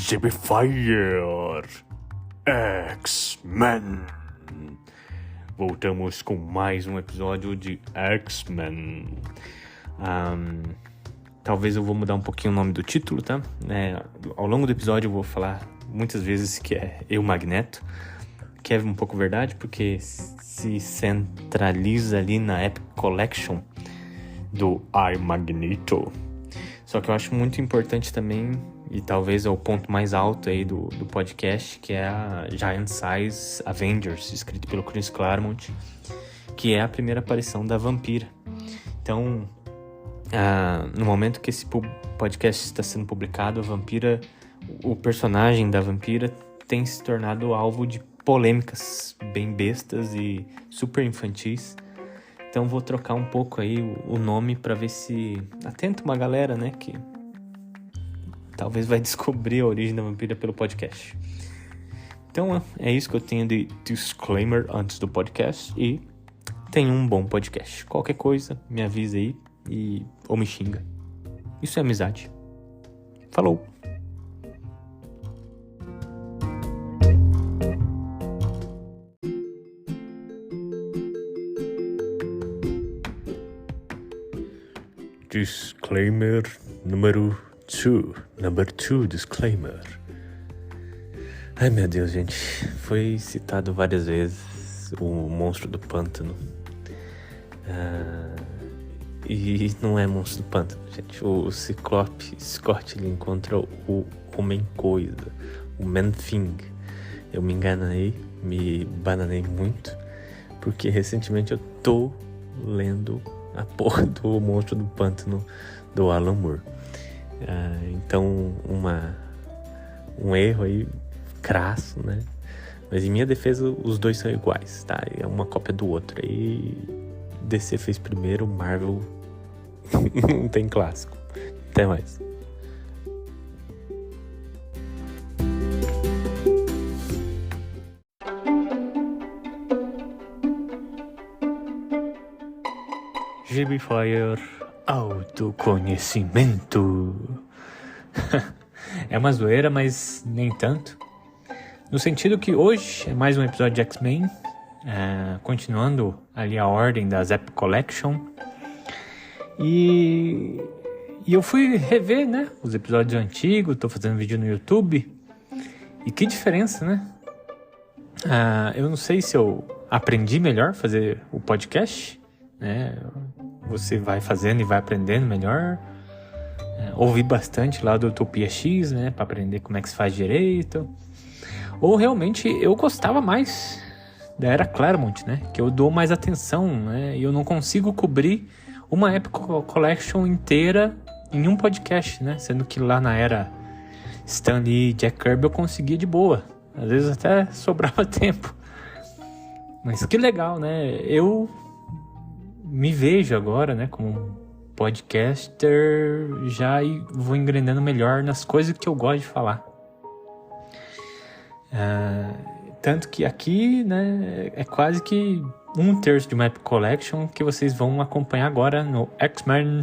Fire X-Men. Voltamos com mais um episódio de X-Men. Talvez eu vou mudar um pouquinho o nome do título, tá? Ao longo do episódio eu vou falar muitas vezes que é Eu Magneto, que é um pouco verdade, porque se centraliza ali na Epic Collection do I Magneto. Só que eu acho muito importante também, e talvez é o ponto mais alto aí do podcast, que é a Giant Size Avengers, escrito pelo Chris Claremont, que é a primeira aparição da Vampira. Então, no momento que esse podcast está sendo publicado, a Vampira, o personagem da Vampira tem se tornado alvo de polêmicas bem bestas e super infantis. Então vou trocar um pouco aí o nome para ver se atenta uma galera, né, que talvez vai descobrir a origem da Vampira pelo podcast. Então é isso que eu tenho de disclaimer antes do podcast, e tenha um bom podcast. Qualquer coisa, me avisa aí ou me xinga. Isso é amizade. Falou! Disclaimer número 2. Number 2 disclaimer. Ai meu Deus, gente. Foi citado várias vezes o Monstro do Pântano. E não é Monstro do Pântano, gente. O Ciclope Scott, ele encontra o Homem-Coisa, o Man-Thing. Eu me enganei, me bananei muito, porque recentemente eu tô lendo a porra do Monstro do Pântano do Alan Moore. Então um erro aí crasso, né? Mas em minha defesa os dois são iguais, tá? É uma cópia do outro. Aí DC fez primeiro, Marvel não tem clássico. Até mais. GB Fire Autoconhecimento. É uma zoeira, mas nem tanto. No sentido que hoje é mais um episódio de X-Men, continuando ali a ordem da Epic Collection. E eu fui rever, né, os episódios antigos, tô fazendo vídeo no YouTube. E que diferença, né? Eu não sei se eu aprendi melhor a fazer o podcast, né? Você vai fazendo e vai aprendendo melhor. Ouvi bastante lá do Utopia X, né, para aprender como é que se faz direito. Ou realmente eu gostava mais da Era Claremont, né, que eu dou mais atenção, né, e eu não consigo cobrir uma Epic Collection inteira em um podcast, né, sendo que lá na Era Stan Lee e Jack Kirby eu conseguia de boa. Às vezes até sobrava tempo. Mas que legal, né, eu me vejo agora, né, como podcaster, já vou engrenando melhor nas coisas que eu gosto de falar. Tanto que aqui, né, é quase que 1/3 de uma Epic Collection que vocês vão acompanhar agora no X-Men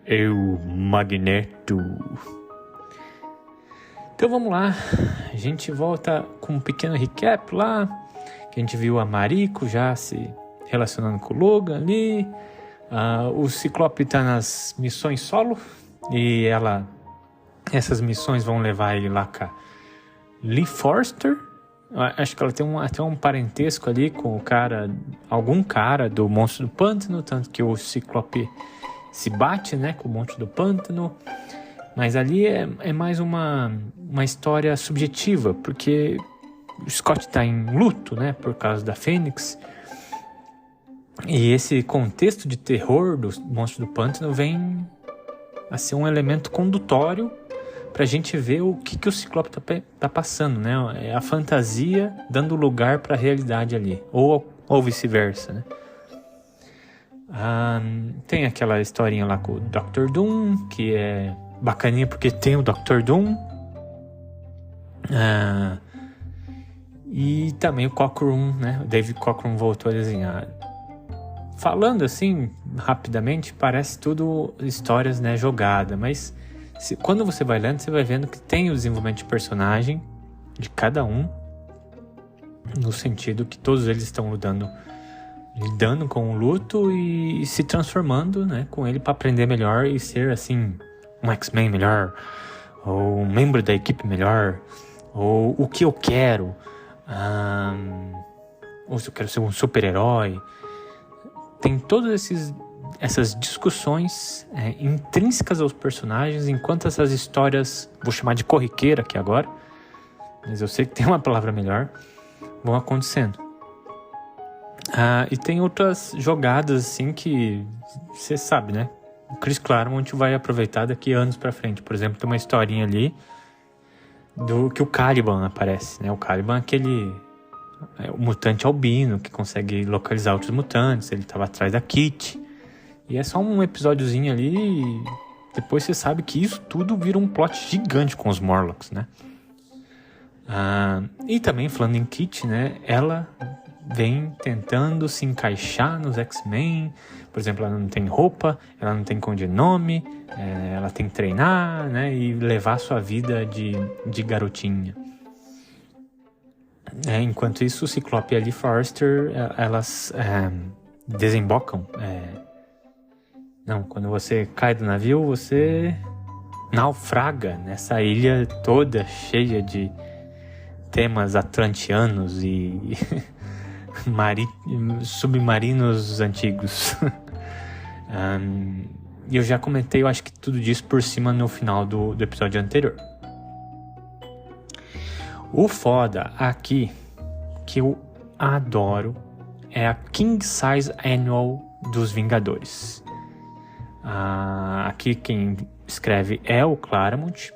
Eu Magneto. Então vamos lá, a gente volta com um pequeno recap lá, que a gente viu a Mariko já se relacionando com o Logan ali. O Ciclope tá nas missões solo, e essas missões vão levar ele lá com a Lee Forster. Acho que ela tem até um parentesco ali com algum cara do Monstro do Pântano, tanto que o Ciclope se bate, né, com o Monstro do Pântano. Mas ali é mais uma história subjetiva, porque o Scott tá em luto, né, por causa da Fênix. E esse contexto de terror do Monstro do Pântano vem a ser um elemento condutório pra gente ver o que o Ciclope tá passando, né? É a fantasia dando lugar pra realidade ali, ou vice-versa, né? Tem aquela historinha lá com o Dr. Doom, que é bacaninha porque tem o Dr. Doom. E também o Cockrum, né? O David Cockrum voltou a desenhar. Falando assim, rapidamente, parece tudo histórias, né, jogada, mas Quando você vai lendo, você vai vendo que tem o desenvolvimento de personagem de cada um, no sentido que todos eles estão lidando com o luto e se transformando, né, com ele para aprender melhor e ser assim um X-Men melhor, ou um membro da equipe melhor, ou o que eu quero, ou se eu quero ser um super-herói. Tem todas essas discussões intrínsecas aos personagens, enquanto essas histórias, vou chamar de corriqueira aqui agora, mas eu sei que tem uma palavra melhor, vão acontecendo. E tem outras jogadas assim que você sabe, né? O Chris Claremont vai aproveitar daqui anos pra frente. Por exemplo, tem uma historinha ali do que o Caliban aparece, né? O Caliban é aquele o mutante albino que consegue localizar outros mutantes. Ele estava atrás da Kitty. E é só um episódiozinho ali e depois você sabe que isso tudo vira um plot gigante com os Morlocks, né? E também, falando em Kitty, né? Ela vem tentando se encaixar nos X-Men. Por exemplo, ela não tem roupa, ela não tem codinome, ela tem que treinar, né? E levar sua vida de garotinha. Enquanto isso, o Ciclope e a Lee Forrester, elas desembocam. Não, quando você cai do navio, você naufraga nessa ilha toda cheia de temas atlantianos e submarinos antigos. E eu já comentei, eu acho que tudo disso por cima no final do episódio anterior. O foda aqui, que eu adoro, é a King Size Annual dos Vingadores. Aqui quem escreve é o Claremont.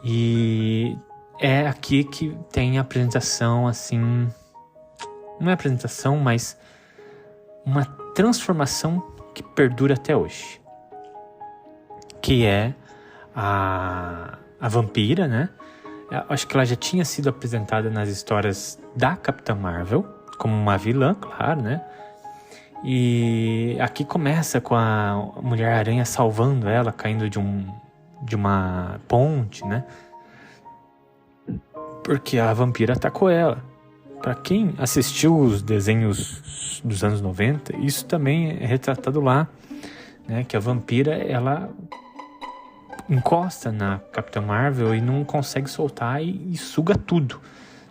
E é aqui que tem a apresentação, assim... Não é apresentação, mas uma transformação que perdura até hoje. Que é a vampira, né? Eu acho que ela já tinha sido apresentada nas histórias da Capitã Marvel, como uma vilã, claro, né? E aqui começa com a Mulher-Aranha salvando ela, caindo de uma ponte, né? Porque a vampira atacou ela. Pra quem assistiu os desenhos dos anos 90, isso também é retratado lá, né? Que a vampira, ela encosta na Capitã Marvel e não consegue soltar e suga tudo.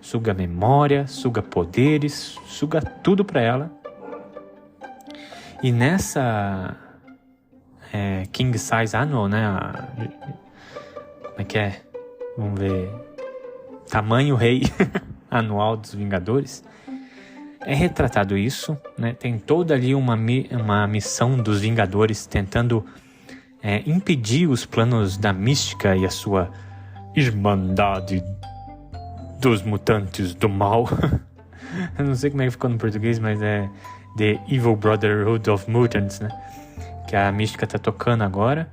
Suga memória, suga poderes, suga tudo pra ela. E nessa King Size Annual, né? Como é que é? Vamos ver. Tamanho Rei Anual dos Vingadores. É retratado isso, né? Tem toda ali uma missão dos Vingadores tentando impedir os planos da Mística e a sua Irmandade dos Mutantes do Mal. Eu não sei como é que ficou no português, mas é The Evil Brotherhood of Mutants, né? Que a Mística tá tocando agora.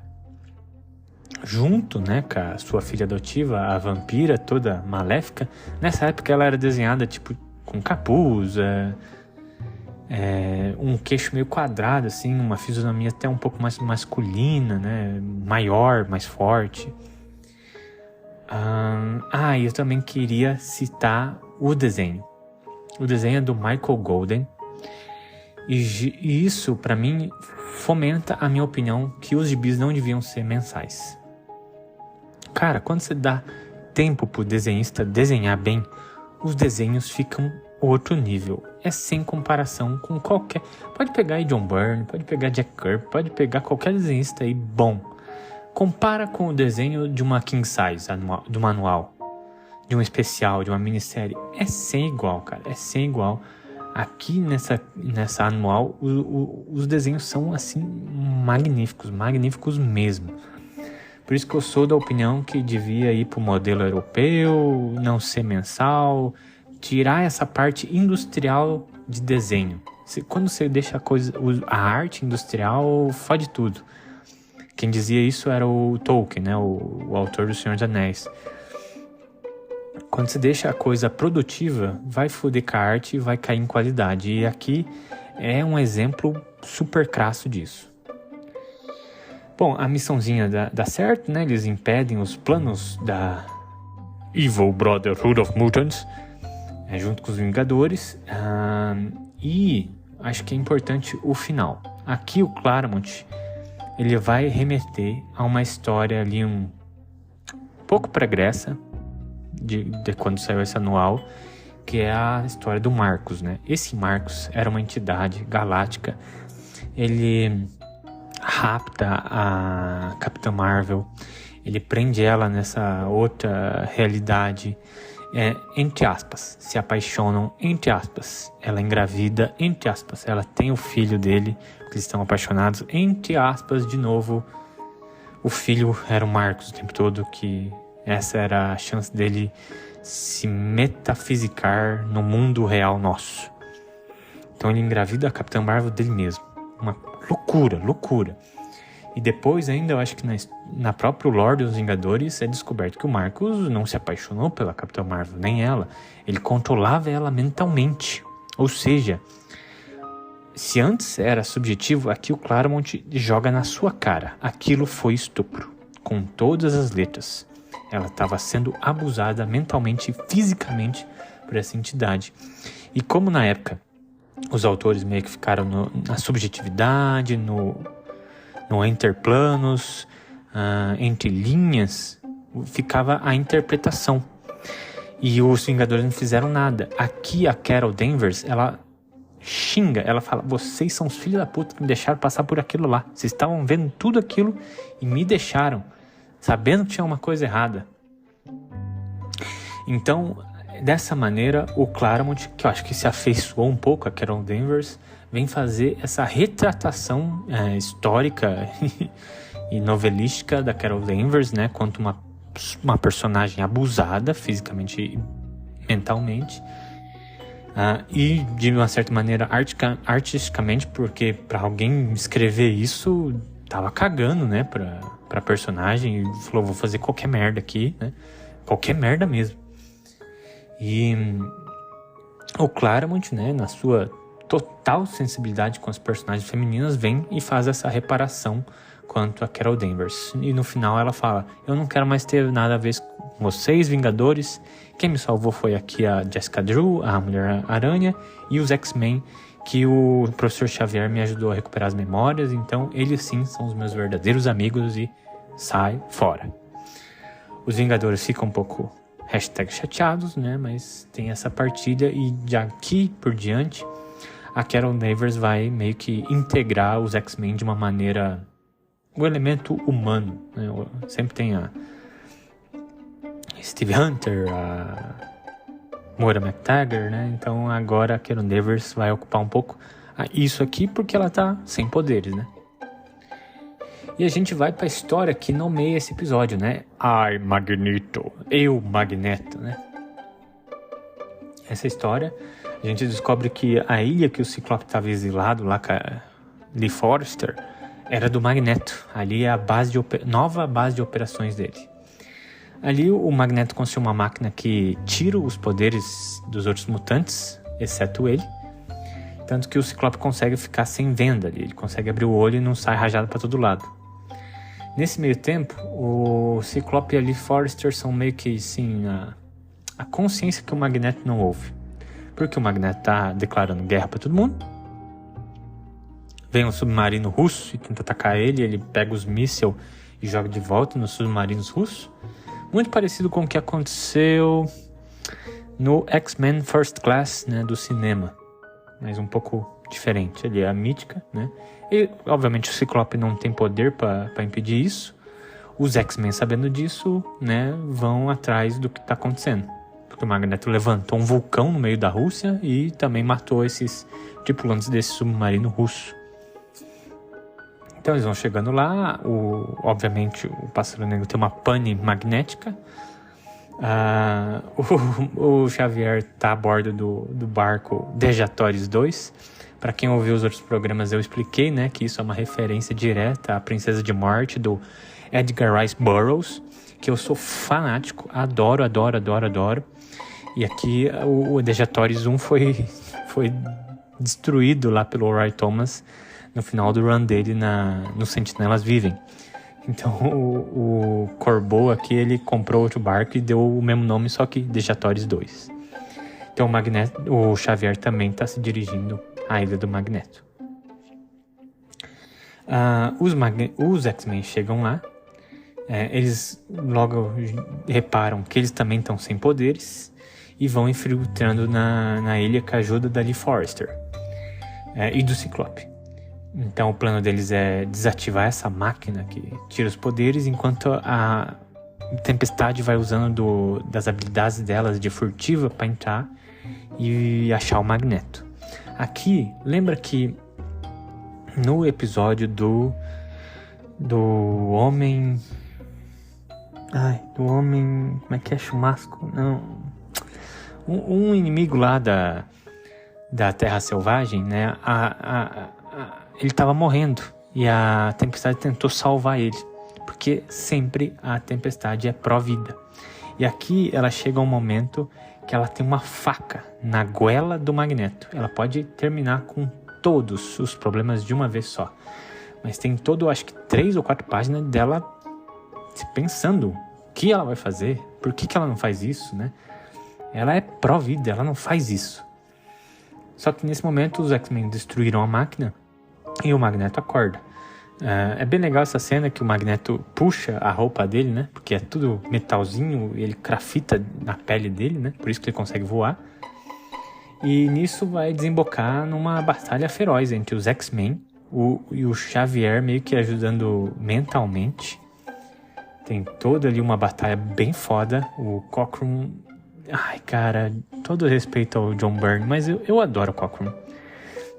Junto, né, com a sua filha adotiva, a vampira toda maléfica. Nessa época ela era desenhada tipo com capuz, um queixo meio quadrado, assim, uma fisionomia até um pouco mais masculina, né, maior, mais forte. E eu também queria citar o desenho. O desenho é do Michael Golden. E isso, pra mim, fomenta a minha opinião que os gibis não deviam ser mensais. Cara, quando você dá tempo pro desenhista desenhar bem, os desenhos ficam outro nível. É sem comparação com qualquer... Pode pegar aí John Byrne, pode pegar Jack Kirby, pode pegar qualquer desenhista aí bom. Compara com o desenho de uma King Size, do manual, de um especial, de uma minissérie. É sem igual, cara. É sem igual. Aqui nessa anual, os desenhos são, assim, magníficos. Magníficos mesmo. Por isso que eu sou da opinião que devia ir para o modelo europeu, não ser mensal, tirar essa parte industrial de desenho. Quando você deixa a arte industrial, fode tudo. Quem dizia isso era o Tolkien, né? O autor do Senhor dos Anéis. Quando você deixa a coisa produtiva, vai foder com a arte e vai cair em qualidade. E aqui é um exemplo super crasso disso. Bom, a missãozinha dá certo, né? Eles impedem os planos da Evil Brotherhood of Mutants, junto com os Vingadores. E acho que é importante o final. Aqui o Claremont, ele vai remeter a uma história ali um pouco pregressa de quando saiu esse anual, que é a história do Marcos, né? Esse Marcos era uma entidade galáctica. Ele rapta a Capitã Marvel, ele prende ela nessa outra realidade, entre aspas, se apaixonam, entre aspas, ela engravida, entre aspas, ela tem o filho dele, porque eles estão apaixonados, entre aspas, de novo, o filho era o Marcos o tempo todo, que essa era a chance dele se metafisicar no mundo real nosso. Então ele engravida a Capitã Marvel dele mesmo. Uma loucura. E depois ainda, eu acho que na própria lore dos Vingadores é descoberto que o Marcos não se apaixonou pela Capitã Marvel, nem ela. Ele controlava ela mentalmente. Ou seja, se antes era subjetivo, aqui o Claremont joga na sua cara. Aquilo foi estupro, com todas as letras. Ela estava sendo abusada mentalmente e fisicamente por essa entidade. E como na época os autores meio que ficaram na subjetividade, no interplanos, entre linhas, ficava a interpretação. E os Vingadores não fizeram nada. Aqui a Carol Danvers, ela xinga, ela fala: vocês são os filhos da puta que me deixaram passar por aquilo lá. Vocês estavam vendo tudo aquilo e me deixaram, sabendo que tinha uma coisa errada. Então, dessa maneira, o Claremont, que eu acho que se afeiçoou um pouco a Carol Danvers, vem fazer essa retratação histórica e novelística da Carol Danvers, né, quanto uma personagem abusada fisicamente e mentalmente, e de uma certa maneira artisticamente, porque para alguém escrever isso tava cagando, né, pra personagem, e falou: vou fazer qualquer merda aqui, né, qualquer merda mesmo. E o Claremont, né, na sua total sensibilidade com as personagens femininas, vem e faz essa reparação quanto a Carol Danvers. E no final ela fala: eu não quero mais ter nada a ver com vocês, Vingadores. Quem me salvou foi aqui a Jessica Drew, a Mulher-Aranha, e os X-Men, que o Professor Xavier me ajudou a recuperar as memórias. Então eles sim são os meus verdadeiros amigos e sai fora. Os Vingadores ficam um pouco #chateados, né? Mas tem essa partilha, e de aqui por diante a Carol Danvers vai meio que integrar os X-Men de uma maneira, o elemento humano, né? Sempre tem a Steve Hunter, a Moira McTaggart, né? Então agora a Carol Danvers vai ocupar um pouco isso aqui, porque ela tá sem poderes, né? E a gente vai pra história que nomeia esse episódio, né? Ai, Magneto. Eu, Magneto, né? Essa história, a gente descobre que a ilha que o Ciclope estava exilado lá com a Lee Forrester era do Magneto. Ali é a nova base de operações dele. Ali o Magneto construiu uma máquina que tira os poderes dos outros mutantes, exceto ele. Tanto que o Ciclope consegue ficar sem venda ali. Ele consegue abrir o olho e não sai rajado para todo lado. Nesse meio tempo, o Ciclope e a Lee Forrester são meio que, assim, a consciência que o Magneto não ouve. Porque o Magneto tá declarando guerra para todo mundo. Vem um submarino russo e tenta atacar ele. Ele pega os mísseis e joga de volta nos submarinos russos. Muito parecido com o que aconteceu no X-Men First Class, né, do cinema. Mas um pouco diferente. Ele é a mítica, né? E, obviamente, o Ciclope não tem poder para impedir isso. Os X-Men, sabendo disso, né, vão atrás do que está acontecendo. Porque o Magneto levantou um vulcão no meio da Rússia e também matou esses tripulantes desse submarino russo. Então eles vão chegando lá. Obviamente, o Pássaro Negro tem uma pane magnética. O Xavier está a bordo do barco Dejatórios 2. Para quem ouviu os outros programas, eu expliquei, né, que isso é uma referência direta à Princesa de Marte, do Edgar Rice Burroughs, que eu sou fanático, adoro. E aqui o Dejatórios 1 foi destruído lá pelo Roy Thomas no final do run dele no Sentinelas Vivem. Então o Corbeau aqui, ele comprou outro barco e deu o mesmo nome, só que Dejatórios 2. Então o Xavier também está se dirigindo à Ilha do Magneto. Os X-Men chegam lá. Eles logo reparam que eles também estão sem poderes e vão infiltrando na ilha com a ajuda da Lee Forrester e do Ciclope. Então o plano deles é desativar essa máquina que tira os poderes, enquanto a Tempestade vai usando das habilidades delas de furtiva para entrar e achar o Magneto. Aqui, lembra que no episódio do Homem... do Homem... Como é que é? Chumasco? Não... Um inimigo lá da Terra Selvagem, né? Ele estava morrendo e a Tempestade tentou salvar ele, porque sempre a Tempestade é pró-vida. E aqui ela chega a um momento que ela tem uma faca na goela do Magneto. Ela pode terminar com todos os problemas de uma vez só, mas tem acho que 3 ou 4 páginas dela pensando o que ela vai fazer, por que ela não faz isso, né? Ela é pró-vida, ela não faz isso. Só que nesse momento os X-Men destruíram a máquina e o Magneto acorda. É bem legal essa cena que o Magneto puxa a roupa dele, né? Porque é tudo metalzinho, ele crafita na pele dele, né? Por isso que ele consegue voar. E nisso vai desembocar numa batalha feroz entre os X-Men e o Xavier meio que ajudando mentalmente. Tem toda ali uma batalha bem foda. O Cockrum... Ai, cara, todo respeito ao John Byrne, mas eu adoro o Cockrum.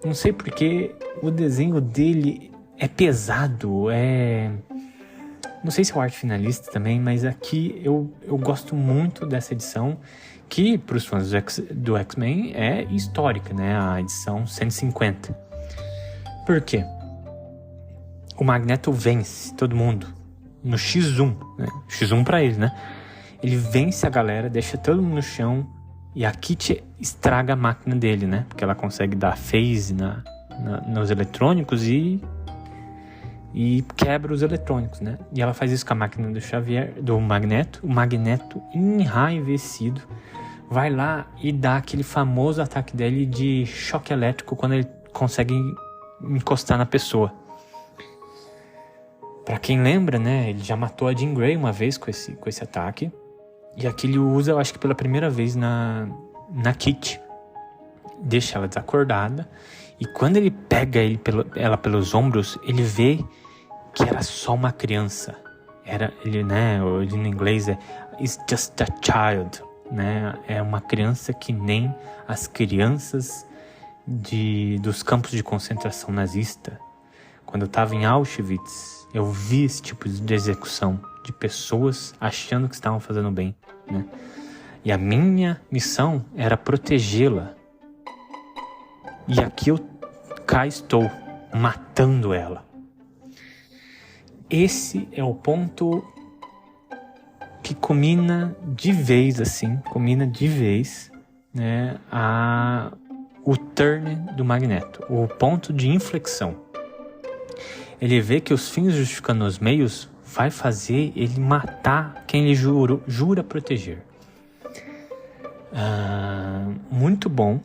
Não sei porque o desenho dele é pesado, Não sei se é o arte finalista também, mas aqui eu gosto muito dessa edição, que para os fãs do X-Men é histórica, né? A edição 150. Por quê? O Magneto vence todo mundo no X1, né? X1 para ele, né? Ele vence a galera, deixa todo mundo no chão e a Kitty estraga a máquina dele, né? Porque ela consegue dar phase nos eletrônicos e quebra os eletrônicos, né? E ela faz isso com a máquina do Magneto. O Magneto, enraivecido, vai lá e dá aquele famoso ataque dele de choque elétrico quando ele consegue encostar na pessoa. Pra quem lembra, né? Ele já matou a Jean Grey uma vez com esse ataque. E aqui ele usa, eu acho que pela primeira vez na Kitty. Deixa ela desacordada. E quando ele pega ela pelos ombros, ele vê que era só uma criança. Ele, né? No inglês It's just a child, né? É uma criança que nem as crianças dos campos de concentração nazista. Quando eu estava em Auschwitz, eu vi esse tipo de execução de pessoas achando que estavam fazendo bem, né? E a minha missão era protegê-la. E aqui cá estou, matando ela. Esse é o ponto que culmina de vez, né, o turn do Magneto, o ponto de inflexão. Ele vê que os fins justificando os meios vai fazer ele matar quem ele jura proteger. Muito bom.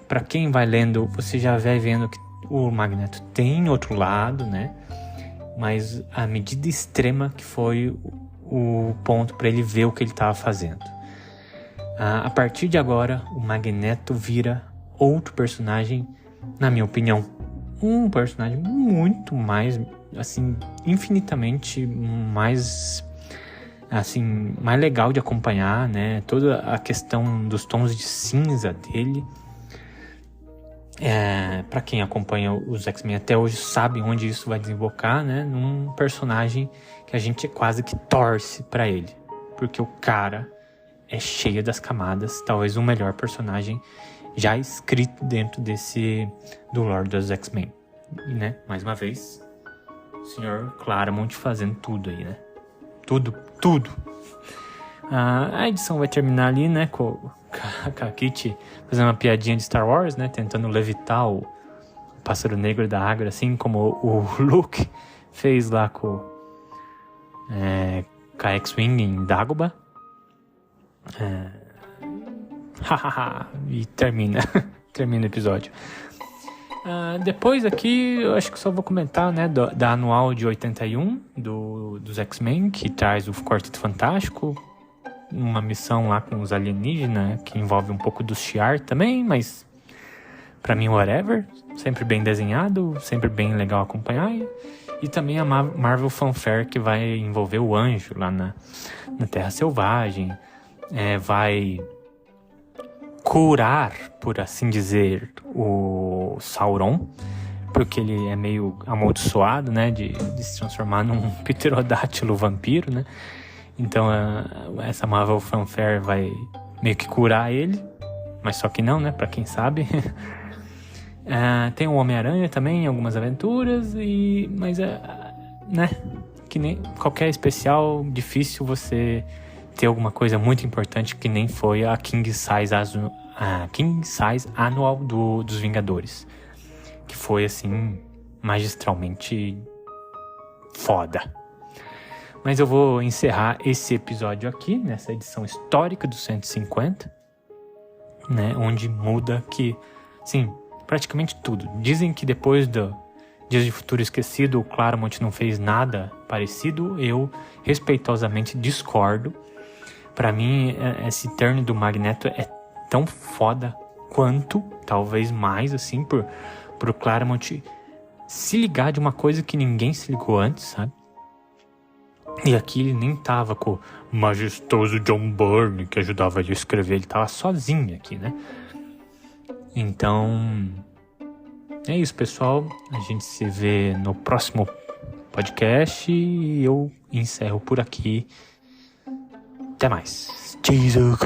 Para quem vai lendo, você já vai vendo que o Magneto tem outro lado, né? Mas a medida extrema que foi o ponto para ele ver o que ele estava fazendo. A partir de agora, o Magneto vira outro personagem, na minha opinião. Um personagem muito mais, assim, infinitamente mais, assim, mais legal de acompanhar, né? Toda a questão dos tons de cinza dele. Para quem acompanha os X-Men até hoje sabe onde isso vai desembocar, né? Num personagem que a gente quase que torce para ele, porque o cara é cheio das camadas, talvez o melhor personagem já escrito dentro do lore dos X-Men, né? Mais uma vez, o senhor Claremont fazendo tudo aí, né? Tudo. A edição vai terminar ali, né? Com a Kitty fazendo uma piadinha de Star Wars, né? Tentando levitar o Pássaro Negro da Água, assim como o Luke fez lá com a X-Wing em Dagobah. E termina o episódio. Depois aqui eu acho que só vou comentar, né, da anual de 81 dos X-Men, que traz o Quarteto Fantástico, uma missão lá com os alienígenas que envolve um pouco do Shi'ar também, mas pra mim whatever, sempre bem desenhado, sempre bem legal acompanhar. E também a Marvel Fanfare, que vai envolver o Anjo lá na Terra Selvagem, vai curar, por assim dizer, o Sauron, porque ele é meio amaldiçoado, né, de se transformar num pterodátilo vampiro, né? Então essa Marvel Fanfare vai meio que curar ele, mas só que não, né, pra quem sabe. Tem o Homem-Aranha também em algumas aventuras, mas né, que nem qualquer especial, difícil você ter alguma coisa muito importante que nem foi a King Size Annual dos Vingadores, que foi assim magistralmente foda. Mas eu vou encerrar esse episódio aqui nessa edição histórica do 150, né, onde muda que, sim, praticamente tudo. Dizem que depois do Dias de Futuro Esquecido, o Claremont não fez nada parecido. Eu respeitosamente discordo. Pra mim, esse turn do Magneto é tão foda quanto, talvez mais, assim, pro Claremont se ligar de uma coisa que ninguém se ligou antes, sabe? E aqui ele nem tava com o majestoso John Byrne que ajudava ele a escrever, ele tava sozinho aqui, né? Então, é isso, pessoal. A gente se vê no próximo podcast e eu encerro por aqui. Até mais. Jesus.